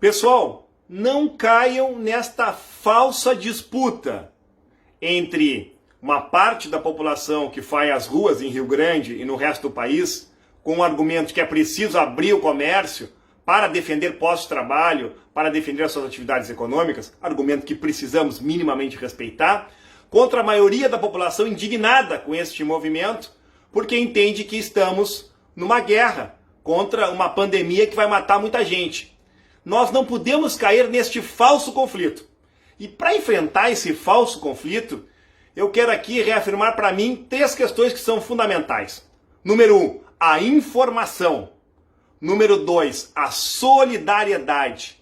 Pessoal, não caiam nesta falsa disputa entre uma parte da população que vai às ruas em Rio Grande e no resto do país com o argumento que é preciso abrir o comércio para defender postos de trabalho, para defender as suas atividades econômicas, argumento que precisamos minimamente respeitar, contra a maioria da população indignada com este movimento, porque entende que estamos numa guerra contra uma pandemia que vai matar muita gente. Nós não podemos cair neste falso conflito. E para enfrentar esse falso conflito, eu quero aqui reafirmar para mim 3 questões que são fundamentais. Número 1, a informação. Número 2, a solidariedade.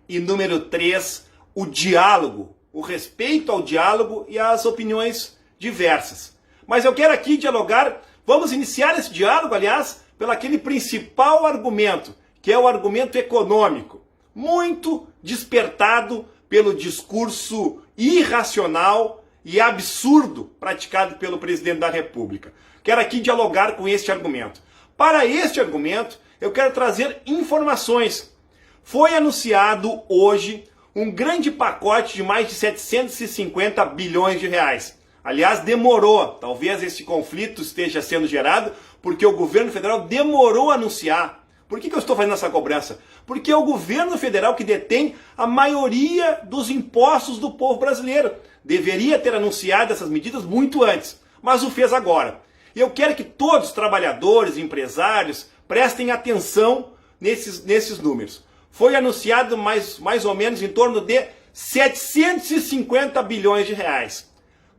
E número 3, o diálogo, o respeito ao diálogo e às opiniões diversas. Mas eu quero aqui dialogar, vamos iniciar esse diálogo, aliás, pelo aquele principal argumento, que é o argumento econômico, muito despertado pelo discurso irracional e absurdo praticado pelo presidente da República. Quero aqui dialogar com este argumento. Para este argumento, eu quero trazer informações. Foi anunciado hoje um grande pacote de mais de 750 bilhões de reais. Aliás, demorou. Talvez esse conflito esteja sendo gerado porque o governo federal demorou a anunciar. Por que eu estou fazendo essa cobrança? Porque é o governo federal que detém a maioria dos impostos do povo brasileiro. Deveria ter anunciado essas medidas muito antes, mas o fez agora. E eu quero que todos os trabalhadores, empresários, prestem atenção nesses números. Foi anunciado mais ou menos em torno de 750 bilhões de reais.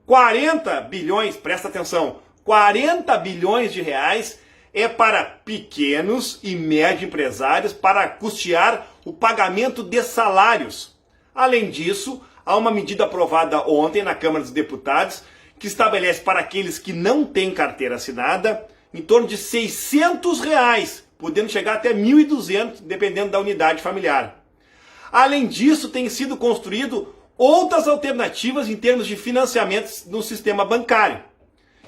40 bilhões, presta atenção, 40 bilhões de reais é para pequenos e médios empresários para custear o pagamento de salários. Além disso, há uma medida aprovada ontem na Câmara dos Deputados que estabelece para aqueles que não têm carteira assinada em torno de R$600, podendo chegar até 1.200, dependendo da unidade familiar. Além disso, tem sido construído outras alternativas em termos de financiamentos no sistema bancário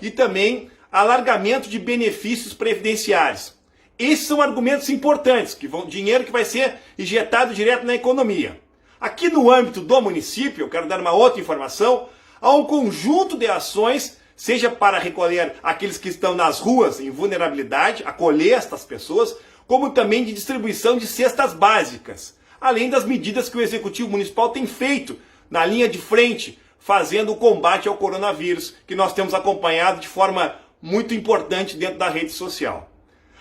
e também alargamento de benefícios previdenciários. Esses são argumentos importantes, dinheiro que vai ser injetado direto na economia. Aqui no âmbito do município, eu quero dar uma outra informação, há um conjunto de ações, seja para recolher aqueles que estão nas ruas em vulnerabilidade, acolher estas pessoas, como também de distribuição de cestas básicas, além das medidas que o Executivo Municipal tem feito na linha de frente, fazendo o combate ao coronavírus, que nós temos acompanhado de forma muito importante dentro da rede social.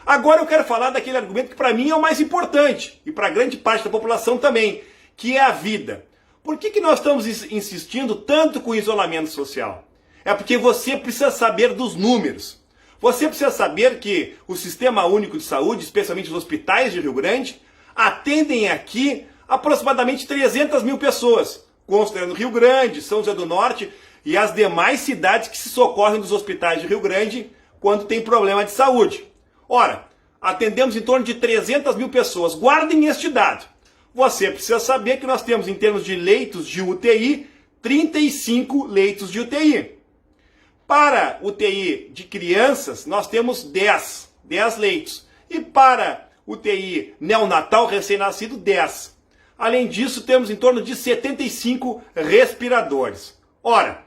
Agora eu quero falar daquele argumento que para mim é o mais importante, e para grande parte da população também, que é a vida. Por que nós estamos insistindo tanto com o isolamento social? É porque você precisa saber dos números. Você precisa saber que o Sistema Único de Saúde, especialmente os hospitais de Rio Grande, atendem aqui aproximadamente 300 mil pessoas, considerando Rio Grande, São José do Norte e as demais cidades que se socorrem dos hospitais de Rio Grande quando tem problema de saúde. Ora, atendemos em torno de 300 mil pessoas. Guardem este dado. Você precisa saber que nós temos, em termos de leitos de UTI, 35 leitos de UTI. Para UTI de crianças, nós temos 10 leitos. E para UTI neonatal recém-nascido, 10. Além disso, temos em torno de 75 respiradores. Ora,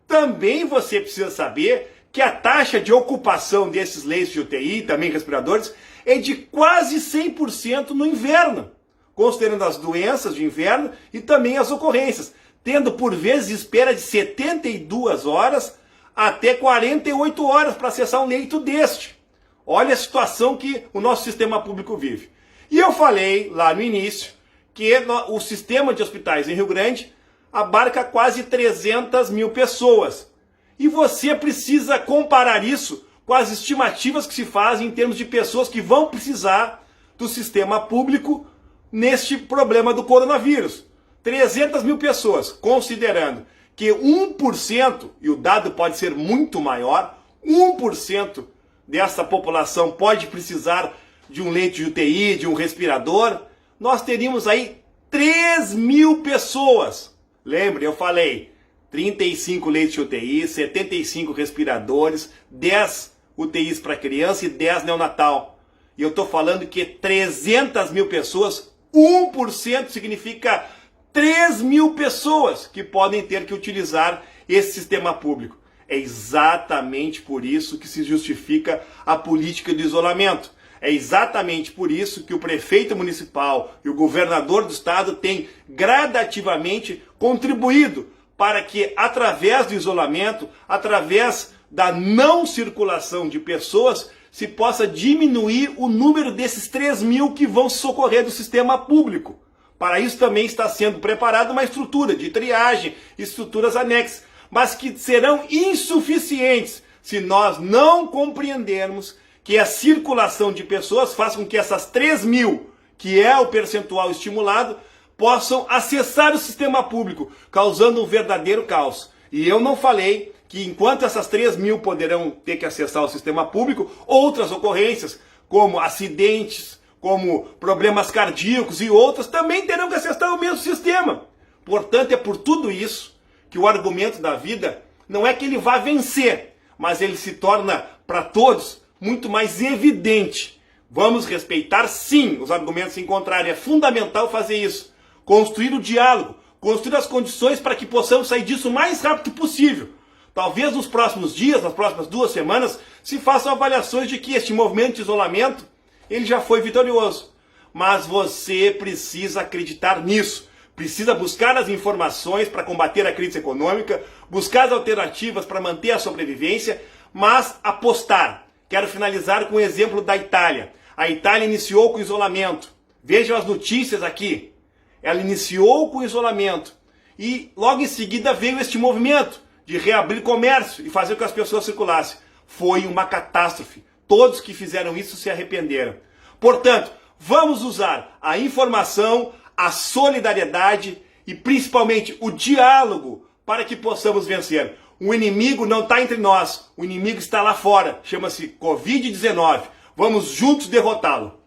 também você precisa saber que a taxa de ocupação desses leitos de UTI, também respiradores, é de quase 100% no inverno, considerando as doenças de inverno e também as ocorrências, tendo por vezes espera de 72 horas até 48 horas para acessar um leito deste. Olha a situação que o nosso sistema público vive. E eu falei lá no início que o sistema de hospitais em Rio Grande abarca quase 300 mil pessoas. E você precisa comparar isso com as estimativas que se fazem em termos de pessoas que vão precisar do sistema público neste problema do coronavírus. 300 mil pessoas, considerando que 1%, e o dado pode ser muito maior, 1% dessa população pode precisar de um leito de UTI, de um respirador, nós teríamos aí 3 mil pessoas. Lembre, eu falei, 35 leitos de UTI, 75 respiradores, 10 UTIs para criança e 10 neonatal. E eu estou falando que 300 mil pessoas 1% significa 3 mil pessoas que podem ter que utilizar esse sistema público. É exatamente por isso que se justifica a política de isolamento. É exatamente por isso que o prefeito municipal e o governador do estado têm gradativamente contribuído para que, através do isolamento, através da não circulação de pessoas, se possa diminuir o número desses 3 mil que vão socorrer do sistema público. Para isso também está sendo preparada uma estrutura de triagem, estruturas anexas, mas que serão insuficientes se nós não compreendermos que a circulação de pessoas faz com que essas 3 mil, que é o percentual estimulado, possam acessar o sistema público, causando um verdadeiro caos. E eu não falei que enquanto essas 3 mil poderão ter que acessar o sistema público, outras ocorrências, como acidentes, como problemas cardíacos e outras, também terão que acessar o mesmo sistema. Portanto, é por tudo isso que o argumento da vida não é que ele vá vencer, mas ele se torna, para todos, muito mais evidente. Vamos respeitar, sim, os argumentos se encontrarem. É fundamental fazer isso. Construir o diálogo, construir as condições para que possamos sair disso o mais rápido possível. Talvez nos próximos dias, nas próximas 2 semanas, se façam avaliações de que este movimento de isolamento, ele já foi vitorioso. Mas você precisa acreditar nisso. Precisa buscar as informações para combater a crise econômica, buscar as alternativas para manter a sobrevivência, mas apostar. Quero finalizar com o exemplo da Itália. A Itália iniciou com o isolamento. Vejam as notícias aqui. Ela iniciou com o isolamento e logo em seguida veio este movimento de reabrir comércio e fazer com que as pessoas circulassem. Foi uma catástrofe. Todos que fizeram isso se arrependeram. Portanto, vamos usar a informação, a solidariedade e principalmente o diálogo para que possamos vencer. O inimigo não está entre nós, o inimigo está lá fora, chama-se Covid-19. Vamos juntos derrotá-lo.